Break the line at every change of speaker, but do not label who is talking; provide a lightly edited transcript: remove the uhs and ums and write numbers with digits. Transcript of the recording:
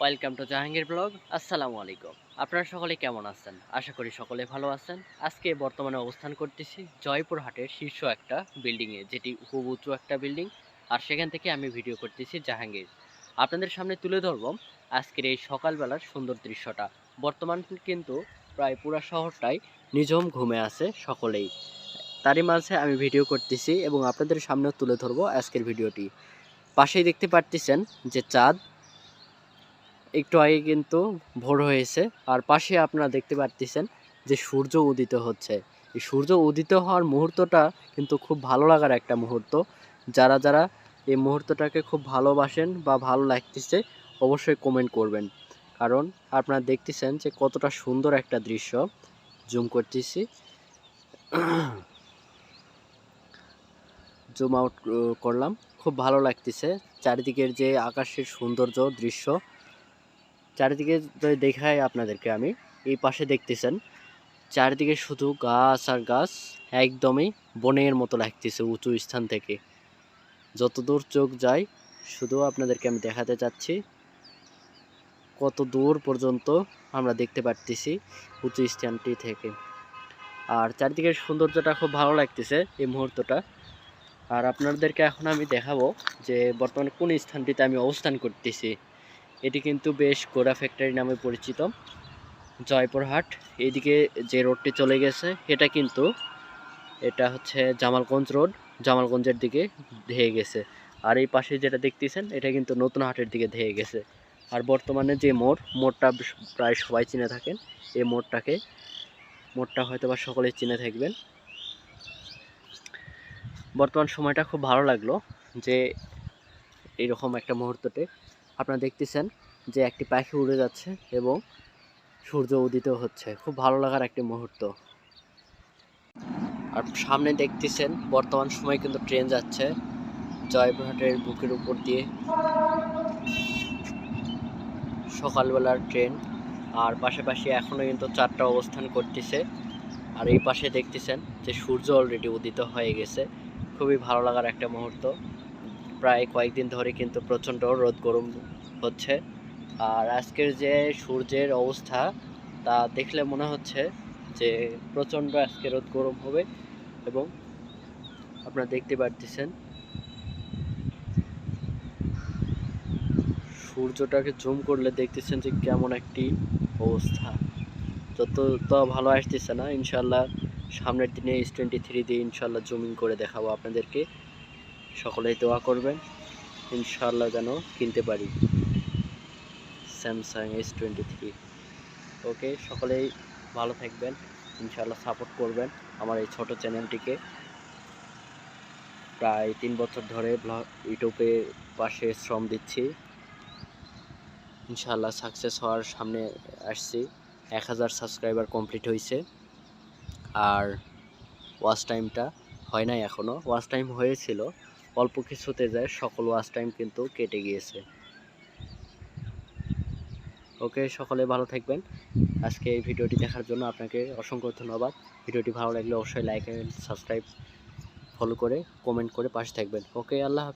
Welcome to Jahangir blog. আসসালামু আলাইকুম। আপনারা সকলে কেমন আছেন? আশা করি সকলে ভালো আছেন। আজকে বর্তমানে অবস্থান করতেছি জয়পুরহাটের শীর্ষ একটা বিল্ডিংয়ে, যেটি খুব উঁচু একটা বিল্ডিং। আর সেখান থেকে আমি ভিডিও করতেছি জাহাঙ্গীর। আপনাদের সামনে তুলে ধরব আজকের এই সকালবেলার সুন্দর দৃশ্যটা। বর্তমান কিন্তু প্রায় পুরা শহরটাই নিঝুম ঘুমে আছে সকলেই। তারই মাঝে আমি ভিডিও করতেছি এবং আপনাদের সামনেও তুলে ধরবো আজকের ভিডিওটি। পাশেই দেখতে পারতেছেন যে চাঁদ একটু আগে কিন্তু ভোর হয়েছে, আর পাশে আপনারা দেখতে পারতেছেন যে সূর্য উদিত হচ্ছে। এই সূর্য উদিত হওয়ার মুহূর্তটা কিন্তু খুব ভালো লাগার একটা মুহূর্ত। যারা যারা এই মুহূর্তটাকে খুব ভালোবাসেন বা ভালো লাগতেছে অবশ্যই কমেন্ট করবেন, কারণ আপনারা দেখতেছেন যে কতটা সুন্দর একটা দৃশ্য। জুম করতেছি, জুম আউট করলাম। খুব ভালো লাগতেছে চারিদিকের যে আকাশের সৌন্দর্য দৃশ্য। চারিদিকে দেখাই আপনাদেরকে আমি। এই পাশে দেখতেছেন চারিদিকে শুধু গাছ আর গাছ, একদমই বনের মতো লাগতেছে উঁচু স্থান থেকে। যতদূর চোখ যায় শুধু আপনাদেরকে আমি দেখাতে চাচ্ছি কত দূর পর্যন্ত আমরা দেখতে পারতেছি উঁচু স্থানটি থেকে। আর চারিদিকের সৌন্দর্যটা খুব ভালো লাগতেছে এই মুহূর্তটা। আর আপনাদেরকে এখন আমি দেখাবো যে বর্তমানে কোন স্থানটিতে আমি অবস্থান করতেছি। এটি কিন্তু বেশ গোড়া ফ্যাক্টরি নামে পরিচিত। জয়পুরহাট এইদিকে যে রোডটি চলে গেছে এটা হচ্ছে জামালগঞ্জ রোড, জামালগঞ্জের দিকে ধেয়ে গেছে। আর এই পাশে যেটা দেখতেছেন এটা কিন্তু নতুন হাটের দিকে ধেয়ে গেছে। আর বর্তমানে যে মোড়টা প্রায় সবাই চিনে থাকেন, এই মোড়টা হয়তো বা সকলেই চিনে থাকবেন। বর্তমান সময়টা খুব ভালো লাগলো যে এইরকম একটা মুহূর্ততে আপনারা দেখতেছেন যে একটি পাখি উড়ে যাচ্ছে এবং সূর্য উদিত হচ্ছে। খুব ভালো লাগার একটি মুহূর্ত। আর সামনে দেখতেছেন বর্তমান সময় কিন্তু ট্রেন যাচ্ছে জয়পুরহাটের বুকের উপর দিয়ে, সকালবেলার ট্রেন। আর পাশাপাশি এখনও কিন্তু চারটা অবস্থান করতেছে। আর এই পাশে দেখতেছেন যে সূর্য অলরেডি উদিত হয়ে গেছে। খুবই ভালো লাগার একটা মুহূর্ত। প্রায় কয়েকদিন ধরে কিন্তু প্রচণ্ড রোদ গরম হচ্ছে। আর আজকের যে সূর্যের অবস্থা তা দেখলে মনে হচ্ছে যে প্রচণ্ড আজকে রোদ গরম হবে। এবং আপনারা দেখতে পারতেছেন সূর্যটাকে জুম করলে দেখতেছেন যে কেমন একটি অবস্থা। যত তো ভালো আসতেছে না, ইনশাল্লাহ সামনের দিনে S23 দিয়ে ইনশাল্লাহ জুমিং করে দেখাবো আপনাদেরকে। সকলেই দোয়া করবেন ইনশাল্লাহ যেন কিনতে পারি স্যামসাং S23। ওকে, সকলেই ভালো থাকবেন, ইনশাল্লাহ সাপোর্ট করবেন আমার এই ছোট চ্যানেলটিকে। প্রায় 3 বছর ধরে ইউটিউবে পাশে শ্রম দিচ্ছি, ইনশাআল্লাহ সাকসেস হওয়ার সামনে আসছি। 1000 সাবস্ক্রাইবার কমপ্লিট হয়েছে। আর ওয়াচ টাইমটা হয় নাই এখনও। ওয়াচ টাইম হয়েছিল, অল্প কিছুতে যায় সকল ওয়াচ টাইম কিন্তু কেটে গিয়েছে। ওকে, সকলে ভালো থাকবেন। আজকে এই ভিডিওটি দেখার জন্য আপনাকে অসংখ্য ধন্যবাদ। ভিডিওটি ভালো লাগলে অবশ্যই লাইক এন্ড সাবস্ক্রাইব ফলো করে কমেন্ট করে পাশে থাকবেন। ওকে, আল্লাহ হাফেজ।